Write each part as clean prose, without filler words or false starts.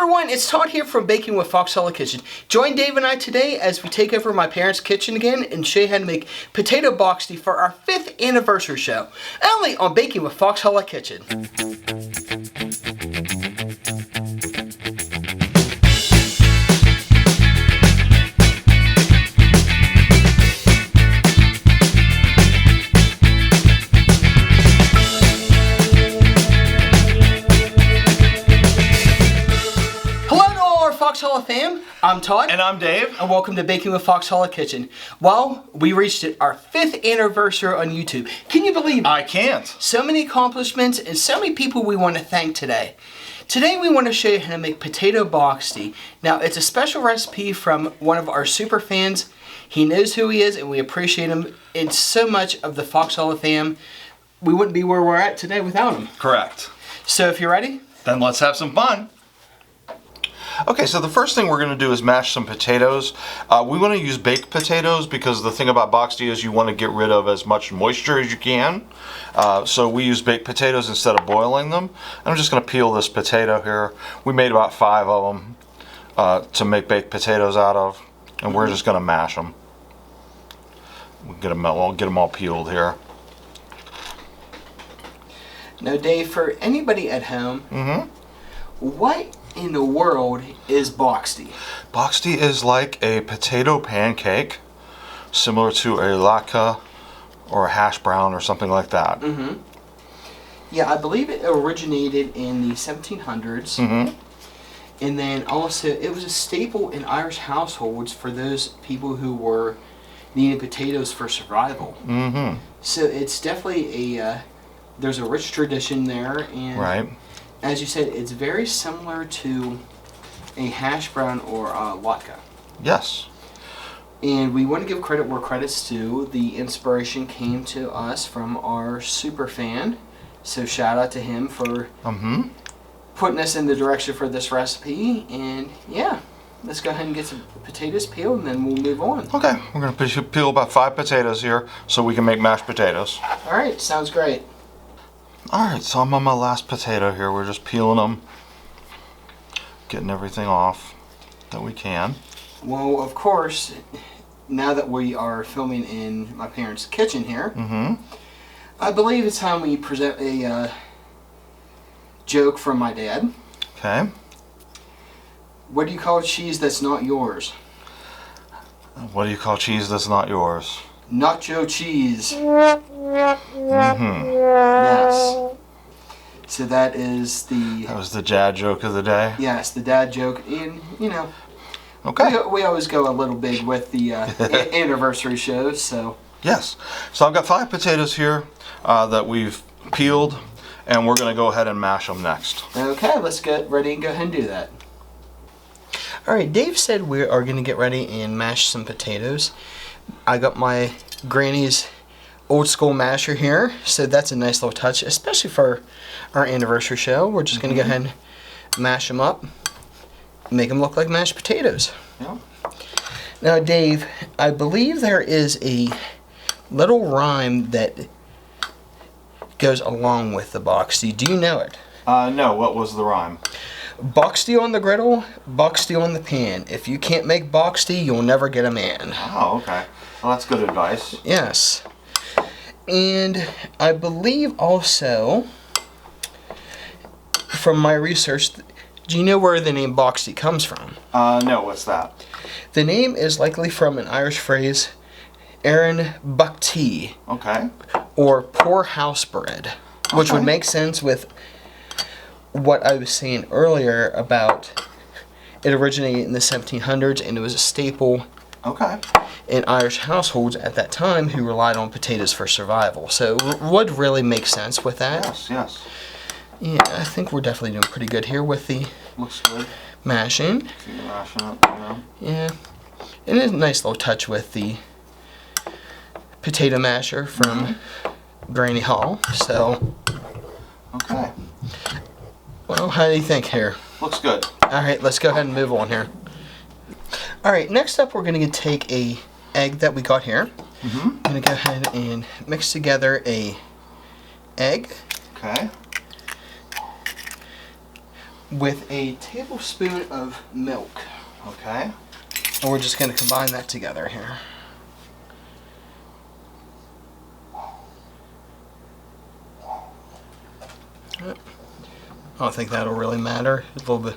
everyone, it's Todd here from Baking with Fox Hallow Kitchen. Join Dave and I today as we take over my parents' kitchen again and show you how to make potato boxty for our 5th anniversary show. Only on Baking with Fox Hallow Kitchen. Fox Hallow Fam, I'm Todd. And I'm Dave. And welcome to Baking with Fox Hallow Kitchen. Well, we reached our 5th anniversary on YouTube. Can you believe it? I can't. So many accomplishments and so many people we want to thank today. Today we want to show you how to make potato boxty. Now, it's a special recipe from one of our super fans. He knows who he is and we appreciate him. And so much of the Fox Hallow Fam, we wouldn't be where we're at today without him. Correct. So if you're ready, then let's have some fun. Okay, so the first thing we're going to do is mash some potatoes. We want to use baked potatoes because the thing about boxty is you want to get rid of as much moisture as you can. So we use baked potatoes instead of boiling them. I'm just going to peel this potato here. We made about 5 of them to make baked potatoes out of, and we're just going to mash them. We'll get them all peeled here. Now, Dave, for anybody at home, what in the world is boxty? Boxty is like a potato pancake, similar to a latke or a hash brown or something like that. Yeah, I believe it originated in the 1700s. And then also, it was a staple in Irish households for those people who were needing potatoes for survival. So it's definitely there's a rich tradition there. And right. As you said, it's very similar to a hash brown or a latke. Yes. And we want to give credit where credit's due. The inspiration came to us from our super fan. So shout out to him for putting us in the direction for this recipe. And yeah, let's go ahead and get some potatoes peeled and then we'll move on. Okay, we're going to peel about 5 potatoes here so we can make mashed potatoes. Alright, sounds great. Alright, so I'm on my last potato here. We're just peeling them, getting everything off that we can. Well, of course, now that we are filming in my parents' kitchen here, I believe it's time we present a joke from my dad. Okay. What do you call cheese that's not yours? What do you call cheese that's not yours? Nacho cheese. Yes. So that is the... That was the dad joke of the day? Yes, the dad joke. And, you know, okay. we always go a little big with the anniversary shows, so... Yes. So I've got 5 potatoes here that we've peeled, and we're going to go ahead and mash them next. Okay, let's get ready and go ahead and do that. Alright, Dave said we are going to get ready and mash some potatoes. I got my granny's old school masher here, so that's a nice little touch, especially for our anniversary show. We're just going to go ahead and mash them up, make them look like mashed potatoes. Yeah. Now, Dave, I believe there is a little rhyme that goes along with the boxty. Do you know it? No, what was the rhyme? Boxty on the griddle, boxty on the pan. If you can't make boxty, you'll never get a man. Oh, okay. Well, that's good advice. Yes. And I believe also, from my research, do you know where the name boxty comes from? No, what's that? The name is likely from an Irish phrase, Aaron Boxty. Okay. Or poor house bread, which would make sense with what I was saying earlier about it originated in the 1700s and it was a staple in Irish households at that time who relied on potatoes for survival. So it would really make sense with that. Yes, yes. Yeah, I think we're definitely doing pretty good here with the looks good. Mashing. Keep mashing up, you know. Yeah. And it's a nice little touch with the potato masher from Granny Hall. So okay. Well, how do you think here? Looks good. Alright, let's go ahead and move on here. Alright, next up we're going to take a egg that we got here. I'm going to go ahead and mix together a egg. Okay. with a tablespoon of milk. Okay. And we're just going to combine that together here. I don't think that'll really matter. A little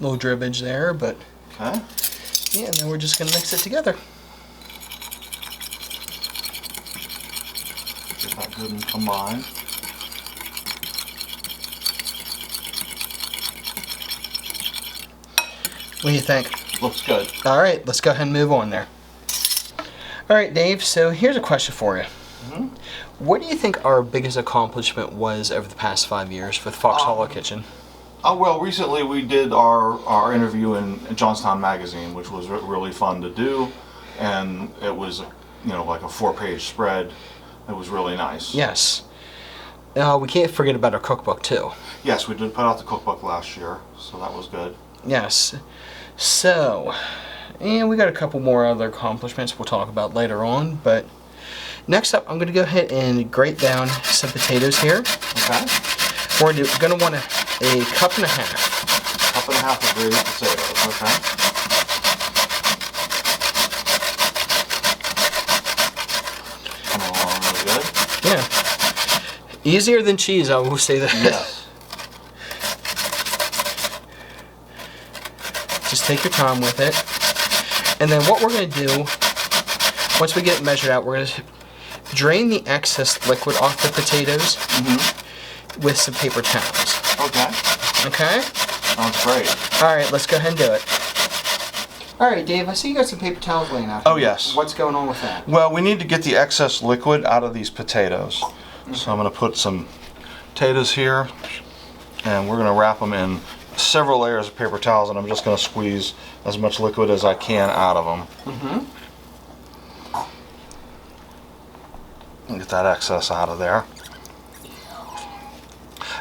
drippage there, but okay. Yeah, and then we're just going to mix it together. Get that good and combined. What do you think? Looks good. All right, let's go ahead and move on there. All right, Dave, so here's a question for you. Mm-hmm. What do you think our biggest accomplishment was over the past 5 years with Fox Hallow Kitchen? Well, recently we did our interview in Johnstown Magazine, which was really fun to do, and it was, like a 4-page spread. It was really nice. Yes. We can't forget about our cookbook too. Yes, we did put out the cookbook last year, so that was good. Yes. So, and we got a couple more other accomplishments we'll talk about later on, but next up I'm going to go ahead and grate down some potatoes here. Okay. We're going to want a cup and a half. Cup and a half of grated potatoes, okay. Coming along really good. Yeah. Easier than cheese, I will say that. Yes. Just take your time with it. And then what we're going to do, once we get it measured out, we're going to drain the excess liquid off the potatoes with some paper towels. Okay. Okay? Sounds great. Alright, let's go ahead and do it. Alright, Dave, I see you got some paper towels laying out here. Oh, yes. What's going on with that? Well, we need to get the excess liquid out of these potatoes. So I'm going to put some potatoes here, and we're going to wrap them in several layers of paper towels, and I'm just going to squeeze as much liquid as I can out of them. And get that excess out of there.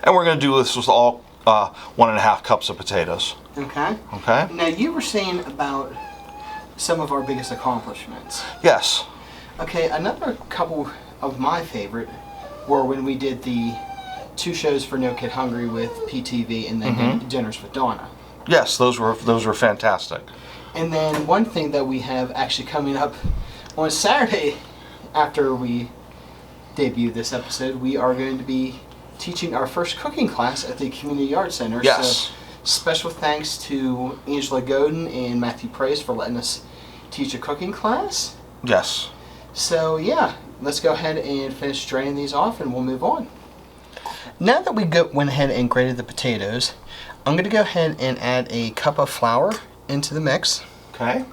And we're going to do this with all 1.5 cups of potatoes. Okay. Okay? Now, you were saying about some of our biggest accomplishments. Yes. Okay, another couple of my favorite were when we did the 2 shows for No Kid Hungry with PTV and then Dinners with Donna. Yes, those were fantastic. And then one thing that we have actually coming up on Saturday after we debut this episode, we are going to be teaching our first cooking class at the Community Arts Center. Yes. So special thanks to Angela Godin and Matthew Price for letting us teach a cooking class. Yes. So yeah, let's go ahead and finish draining these off and we'll move on. Now that we went ahead and grated the potatoes, I'm going to go ahead and add a cup of flour into the mix. Okay.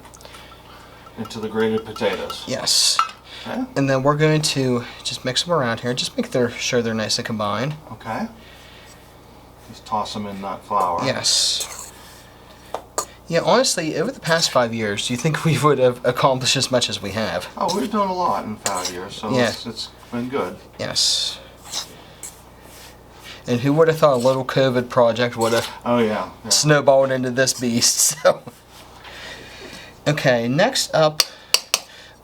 Into the grated potatoes. Yes. Okay. And then we're going to just mix them around here. Just make sure they're nice and combined. Okay. Just toss them in that flour. Yes. Yeah, honestly, over the past 5 years, do you think we would have accomplished as much as we have? Oh, we've done a lot in 5 years, so Yeah. it's been good. Yes. And who would have thought a little COVID project would have yeah. snowballed into this beast? So, okay, next up,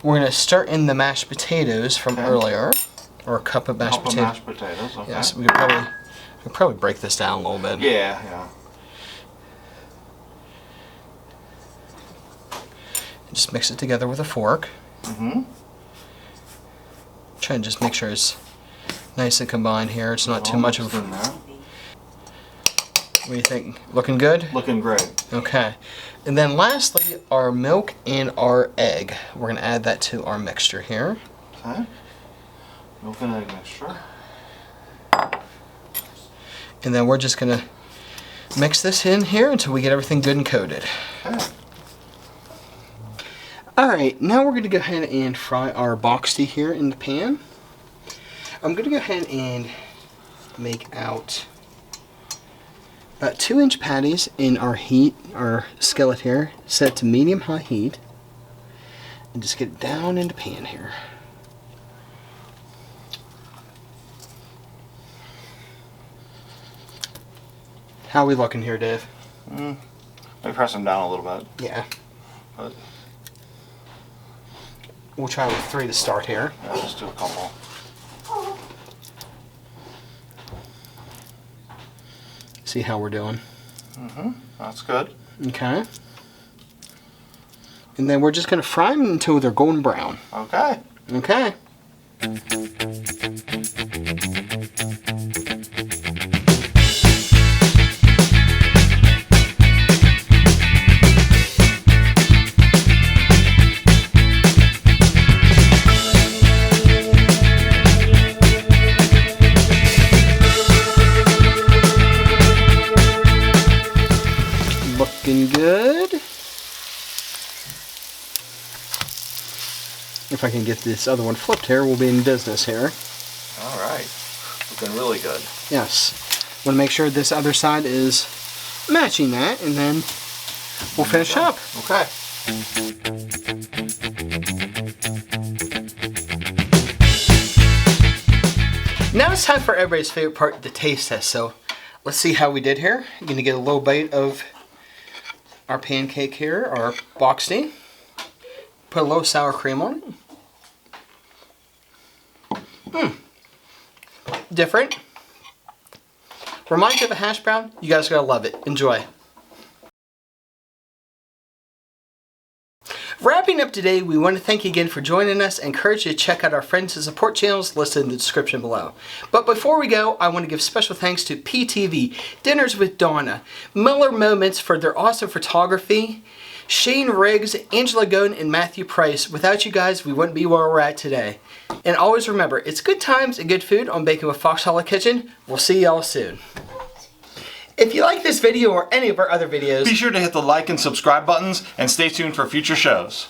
we're going to start in the mashed potatoes from earlier, or a cup of mashed potatoes. Mashed potatoes. Okay. Yes, we could probably break this down a little bit. Yeah. Just mix it together with a fork. Try and just make sure it's nice and combined here. It's not too much of. In there. What do you think? Looking good? Looking great. Okay. And then lastly, our milk and our egg. We're going to add that to our mixture here. Okay. Milk and egg mixture. And then we're just going to mix this in here until we get everything good and coated. Okay. Alright, now we're going to go ahead and fry our Boxty here in the pan. I'm going to go ahead and make out about 2-inch patties in our skillet here, set to medium-high heat, and just get it down in the pan here. How are we looking here, Dave? Maybe press them down a little bit. Yeah. But we'll try with 3 to start here. yeah, let's do a couple. See how we're doing. That's good. Okay. And then we're just going to fry them until they're golden brown. Okay. Okay. Looking good. If I can get this other one flipped here, we'll be in business here. All right. Looking really good. Yes. Want to make sure this other side is matching that, and then we'll finish up. Okay. Now it's time for everybody's favorite part, the taste test. So let's see how we did here. You're going to get a little bite of our pancake here, our Boxty. Put a little sour cream on it. Different. Reminds you of a hash brown. You guys are going to love it. Enjoy. Wrapping up today, we want to thank you again for joining us and encourage you to check out our friends and support channels listed in the description below. But before we go, I want to give special thanks to PTV, Dinners with Donna, Miller Moments for their awesome photography, Shane Riggs, Angela Gone, and Matthew Price. Without you guys, we wouldn't be where we're at today. And always remember, it's good times and good food on Baking with Fox Hallow Kitchen. We'll see y'all soon. If you like this video or any of our other videos, be sure to hit the like and subscribe buttons and stay tuned for future shows.